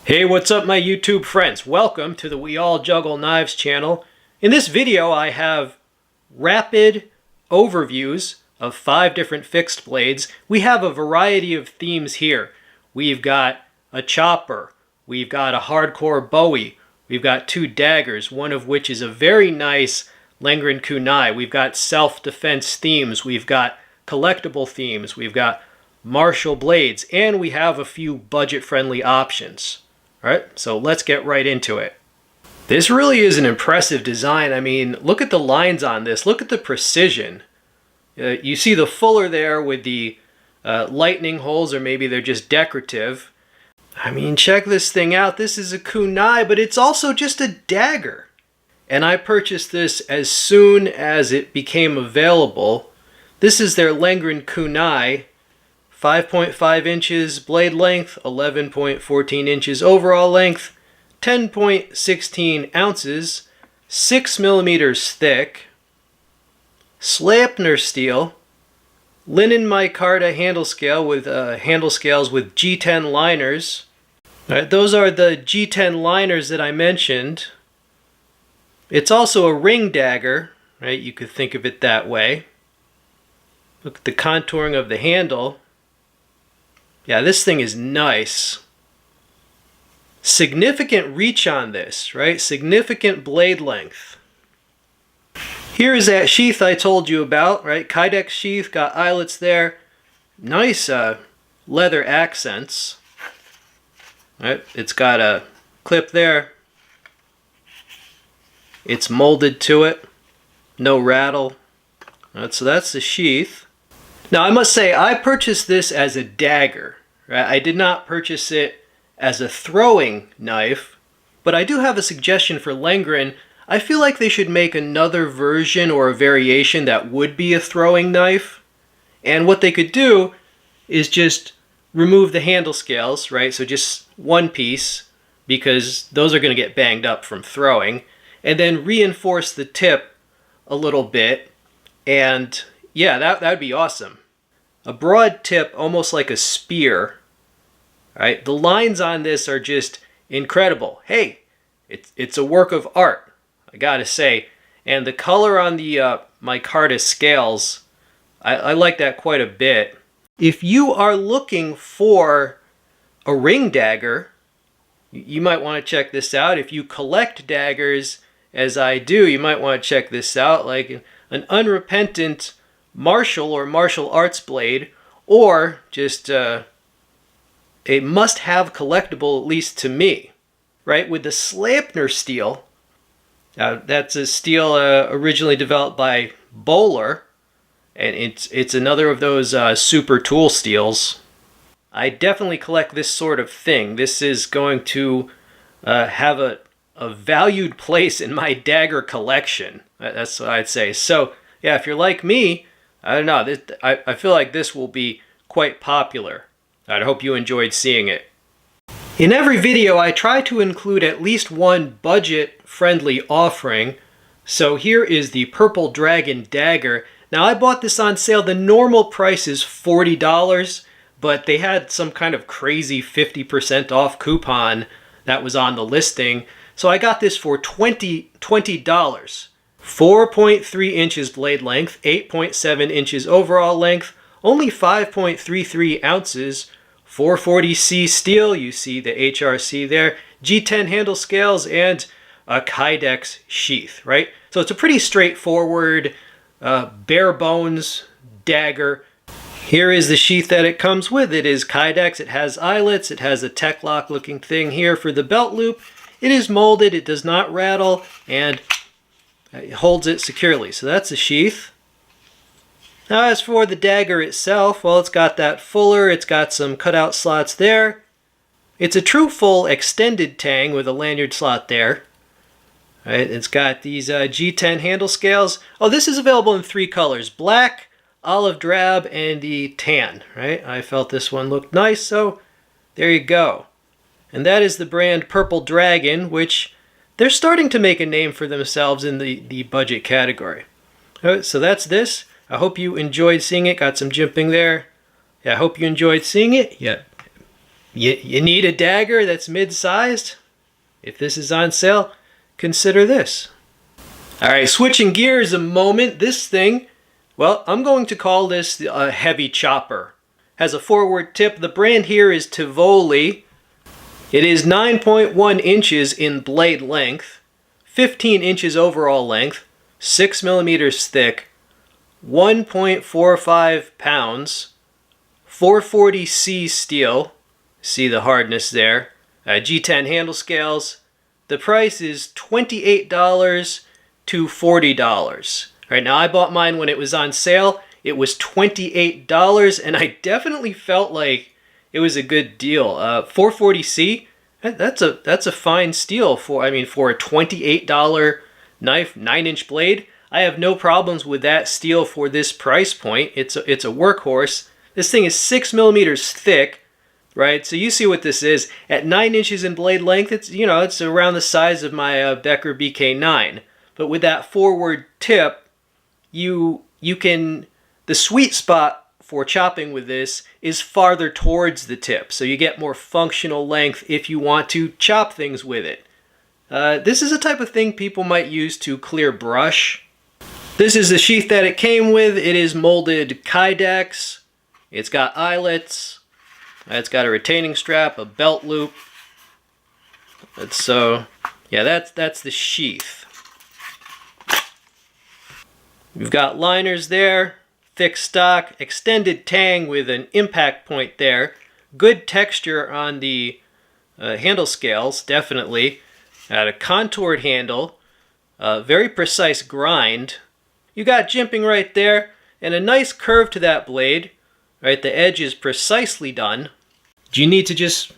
Hey, what's up my YouTube friends? Welcome to the We All Juggle Knives channel. In this video I have rapid overviews of 5 different fixed blades. We have a variety of themes here. We've got a chopper, we've got a hardcore Bowie, we've got 2 daggers, one of which is a very nice Lengren kunai. We've got self-defense themes, we've got collectible themes, we've got martial blades, and we have a few budget-friendly options. Alright, so let's get right into it. This really is an impressive design. I mean, look at the lines on this. Look at the precision. You see the fuller there with the lightning holes, or maybe they're just decorative. I mean, check this thing out. This is a kunai, but it's also just a dagger. And I purchased this as soon as it became available. This is their Langren kunai. 5.5 inches blade length, 11.14 inches overall length, 10.16 ounces, 6 millimeters thick, Sleipner steel, linen micarta handle scale with handle scales with G10 liners. All right, those are the G10 liners that I mentioned. It's also a ring dagger, right? You could think of it that way. Look at the contouring of the handle. Yeah, this thing is nice. Significant reach on this, right? Significant blade length. Here is that sheath I told you about, right? Kydex sheath, got eyelets there. Nice leather accents. Right? It's got a clip there. It's molded to it. No rattle. Right, so that's the sheath. Now I must say, I purchased this as a dagger. Right? I did not purchase it as a throwing knife, but I do have a suggestion for Langren. I feel like they should make another version or a variation that would be a throwing knife. And what they could do is just remove the handle scales, right? So just one piece, because those are going to get banged up from throwing, and then reinforce the tip a little bit. And yeah, that would be awesome. A broad tip, almost like a spear. Right? The lines on this are just incredible. Hey, it's a work of art, I gotta say. And the color on the micarta scales, I like that quite a bit. If you are looking for a ring dagger, you might want to check this out. If you collect daggers, as I do, you might want to check this out. Like an unrepentant martial or martial arts blade, or just a must-have collectible, at least to me. Right? With the Sleipner steel, that's a steel originally developed by Bowie, and it's another of those super tool steels. I definitely collect this sort of thing. This is going to have a valued place in my dagger collection. That's what I'd say. So yeah, if you're like me, I don't know, I feel like this will be quite popular. I hope you enjoyed seeing it. In every video, I try to include at least one budget-friendly offering. So here is the Purple Dragon Dagger. Now I bought this on sale. The normal price is $40, but they had some kind of crazy 50% off coupon that was on the listing. So I got this for $20. 4.3 inches blade length, 8.7 inches overall length, only 5.33 ounces, 440C steel, you see the HRC there, G10 handle scales, and a Kydex sheath, right? So it's a pretty straightforward, bare bones dagger. Here is the sheath that it comes with. It is Kydex, it has eyelets, it has a tech lock looking thing here for the belt loop. It is molded, it does not rattle, and it holds it securely. So that's the sheath. Now as for the dagger itself, well, it's got that fuller, it's got some cutout slots there. It's a true full extended tang with a lanyard slot there. Right, it's got these G10 handle scales. Oh, this is available in 3 colors, black, olive drab, and the tan. Right? I felt this one looked nice, so there you go. And that is the brand Purple Dragon, which they're starting to make a name for themselves in the budget category. Right, so that's this. I hope you enjoyed seeing it. Got some jimping there. Yeah, I hope you enjoyed seeing it. Yeah. You need a dagger that's mid-sized? If this is on sale, consider this. All right, switching gears a moment. This thing, well, I'm going to call this a heavy chopper. Has a forward tip. The brand here is Tivoli. It is 9.1 inches in blade length, 15 inches overall length, 6 millimeters thick, 1.45 pounds, 440C steel. See the hardness there. G10 handle scales. The price is $28 to $40. Right now, I bought mine when it was on sale. It was $28, and I definitely felt like it was a good deal. 440C, that's a fine steel for a $28 knife, 9-inch blade. I have no problems with that steel for this price point. It's a workhorse. This thing is 6 millimeters thick. Right, so you see what this is. At 9 inches in blade length, it's around the size of my Becker BK9. But with that forward tip, you can, the sweet spot for chopping with this is farther towards the tip, so you get more functional length if you want to chop things with it. This is a type of thing people might use to clear brush. This is the sheath that it came with. It is molded Kydex. It's got eyelets. It's got a retaining strap, a belt loop. That's the sheath. We've got liners there, thick stock, extended tang with an impact point there. Good texture on the handle scales, definitely. Got a contoured handle, very precise grind. You got jimping right there, and a nice curve to that blade. Right, the edge is precisely done. Do you need to just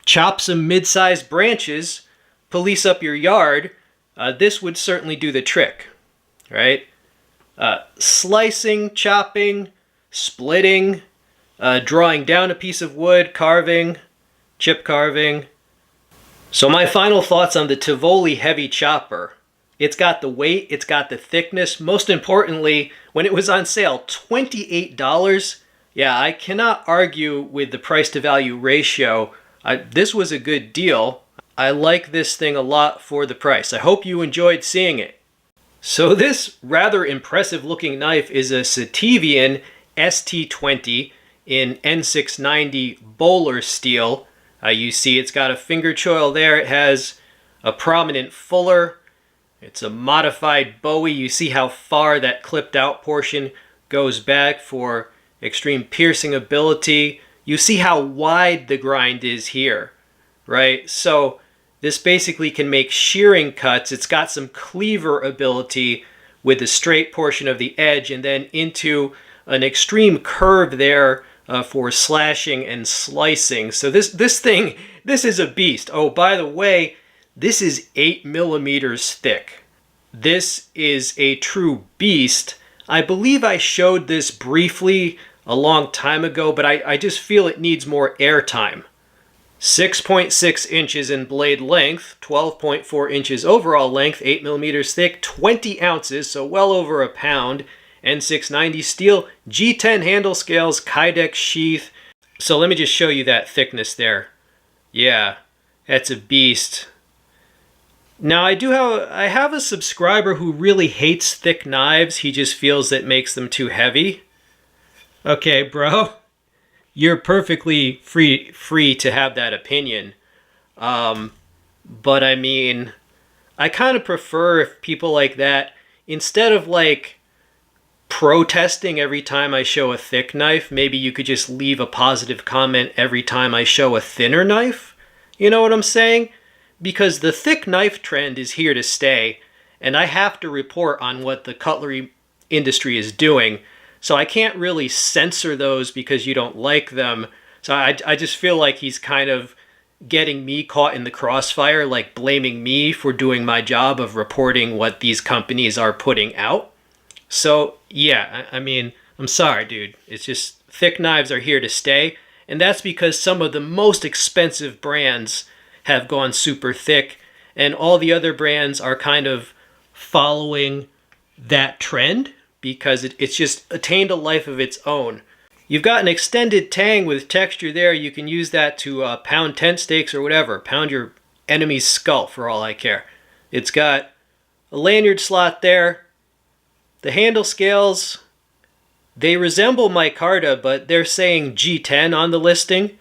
chop some mid-sized branches, police up your yard? This would certainly do the trick, right? Slicing, chopping, splitting, drawing down a piece of wood, carving, chip carving. So my final thoughts on the Tivoli heavy chopper. It's got the weight, it's got the thickness. Most importantly, when it was on sale, $28. Yeah, I cannot argue with the price to value ratio. This was a good deal. I like this thing a lot for the price. I hope you enjoyed seeing it. So this rather impressive looking knife is a Sitivien ST20 in N690 bowler steel. You see it's got a finger choil there. It has a prominent fuller. It's a modified Bowie. You see how far that clipped out portion goes back for extreme piercing ability. You see how wide the grind is here, right? So this basically can make shearing cuts. It's got some cleaver ability with the straight portion of the edge and then into an extreme curve there for slashing and slicing. So this is a beast. Oh, by the way, this is 8 millimeters thick. This is a true beast. I believe I showed this briefly a long time ago, but I just feel it needs more airtime. 6.6 inches in blade length, 12.4 inches overall length, 8 millimeters thick, 20 ounces, so well over a pound, N690 steel, G10 handle scales, Kydex sheath. So let me just show you that thickness there. Yeah, that's a beast. Now I have a subscriber who really hates thick knives. He just feels that makes them too heavy. Okay, bro, you're perfectly free to have that opinion. But I mean, I kind of prefer if people like that, instead of like protesting every time I show a thick knife, maybe you could just leave a positive comment every time I show a thinner knife. You know what I'm saying? Because the thick knife trend is here to stay, and I have to report on what the cutlery industry is doing. So I can't really censor those because you don't like them. So I just feel like he's kind of getting me caught in the crossfire, like blaming me for doing my job of reporting what these companies are putting out. So yeah, I mean, I'm sorry, dude. It's just thick knives are here to stay. And that's because some of the most expensive brands have gone super thick, and all the other brands are kind of following that trend because it's just attained a life of its own. You've got an extended tang with texture there. You can use that to pound tent stakes or whatever. Pound your enemy's skull for all I care. It's got a lanyard slot there. The handle scales, they resemble micarta, but they're saying G10 on the listing.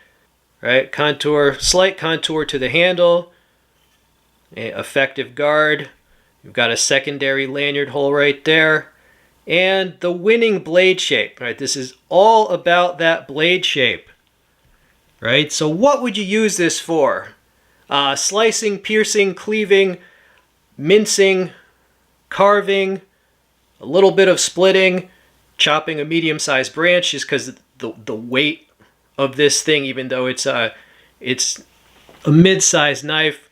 Right? Contour, slight contour to the handle. Effective guard. You've got a secondary lanyard hole right there. And the winning blade shape, right? This is all about that blade shape, right? So what would you use this for? Slicing, piercing, cleaving, mincing, carving, a little bit of splitting, chopping a medium-sized branch just because the weight of this thing, even though it's a mid-sized knife.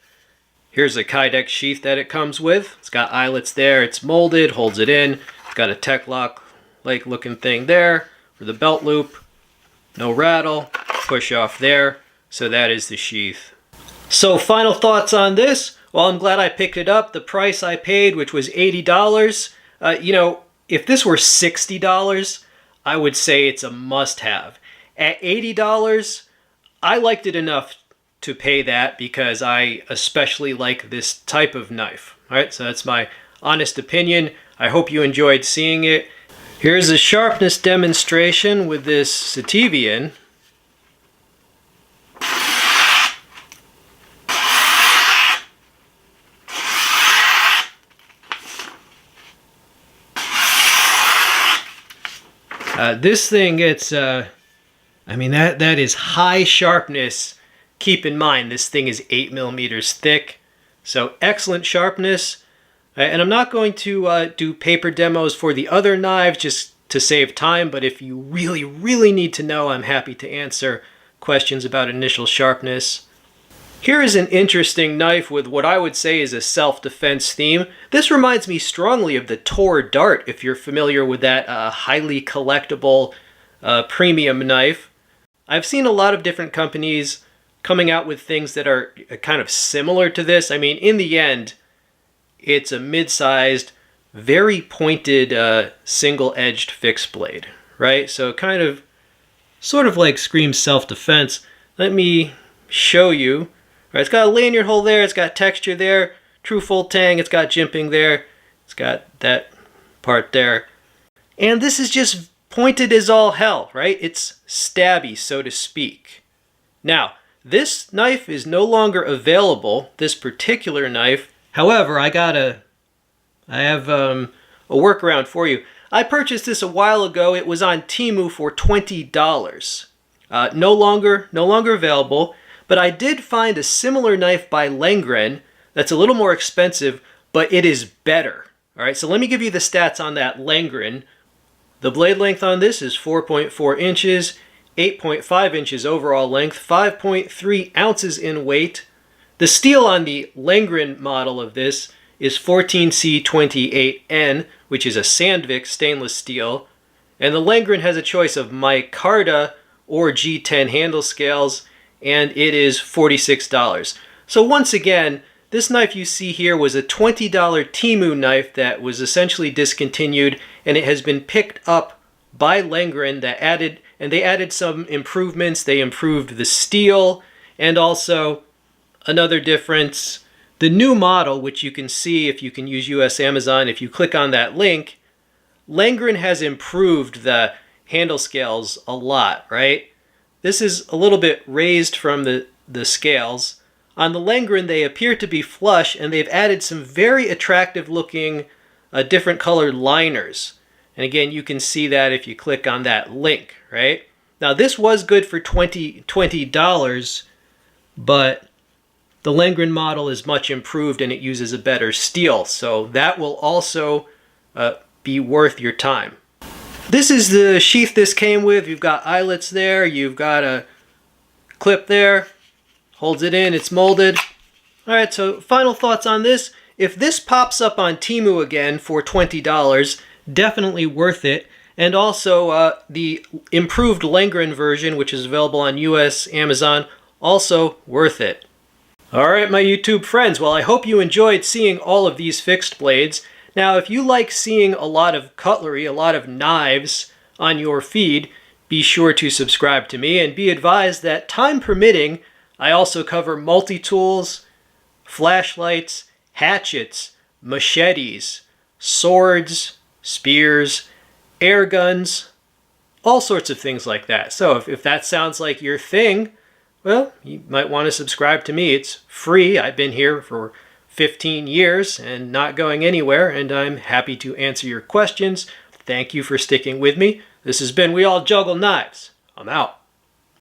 Here's a Kydex sheath that it comes with. It's got eyelets there. It's molded, holds it in. Got a tech lock like looking thing there for the belt loop. No rattle. Push off there. So that is the sheath. So final thoughts on this. Well, I'm glad I picked it up. The price I paid, which was $80. You know, if this were $60, I would say it's a must-have. At $80, I liked it enough to pay that because I especially like this type of knife. All right, so that's my honest opinion. I hope you enjoyed seeing it. Here's a sharpness demonstration with this Sitivien. This thing, it's, I mean, that is high sharpness. Keep in mind, this thing is 8 millimeters thick. So excellent sharpness. And I'm not going to do paper demos for the other knives just to save time, but if you really, really need to know, I'm happy to answer questions about initial sharpness. Here is an interesting knife with what I would say is a self-defense theme. This reminds me strongly of the Tor Dart, if you're familiar with that highly collectible premium knife. I've seen a lot of different companies coming out with things that are kind of similar to this. I mean, in the end, it's a mid-sized, very pointed, single-edged fixed blade, right? So kind of, sort of like screams self-defense. Let me show you. Right, it's got a lanyard hole there, it's got texture there, true full tang, it's got jimping there, it's got that part there. And this is just pointed as all hell, right? It's stabby, so to speak. Now, this knife is no longer available, this particular knife. However, I have a workaround for you. I purchased this a while ago. It was on Temu for $20. No longer available, but I did find a similar knife by Langren that's a little more expensive, but it is better. All right, so let me give you the stats on that Langren. The blade length on this is 4.4 inches, 8.5 inches overall length, 5.3 ounces in weight. The steel on the Langren model of this is 14C28N, which is a Sandvik stainless steel. And the Langren has a choice of micarta or G10 handle scales, and it is $46. So once again, this knife you see here was a $20 Temu knife that was essentially discontinued, and it has been picked up by Langren they added some improvements. They improved the steel, and also another difference, the new model, which you can see if you can use US Amazon, if you click on that link, Langren has improved the handle scales a lot, right? This is a little bit raised from the scales. On the Langren, they appear to be flush, and they've added some very attractive looking different colored liners. And again, you can see that if you click on that link, right? Now, this was good for $20, but the Langren model is much improved and it uses a better steel. So that will also be worth your time. This is the sheath this came with. You've got eyelets there. You've got a clip there. Holds it in. It's molded. All right, so final thoughts on this. If this pops up on Temu again for $20, definitely worth it. And also the improved Langren version, which is available on US Amazon, also worth it. All right, my YouTube friends. Well, I hope you enjoyed seeing all of these fixed blades. Now, if you like seeing a lot of cutlery, a lot of knives on your feed, be sure to subscribe to me, and be advised that, time permitting, I also cover multi-tools, flashlights, hatchets, machetes, swords, spears, air guns, all sorts of things like that. So if that sounds like your thing, well, you might want to subscribe to me. It's free. I've been here for 15 years and not going anywhere, and I'm happy to answer your questions. Thank you for sticking with me. This has been We All Juggle Knives. I'm out.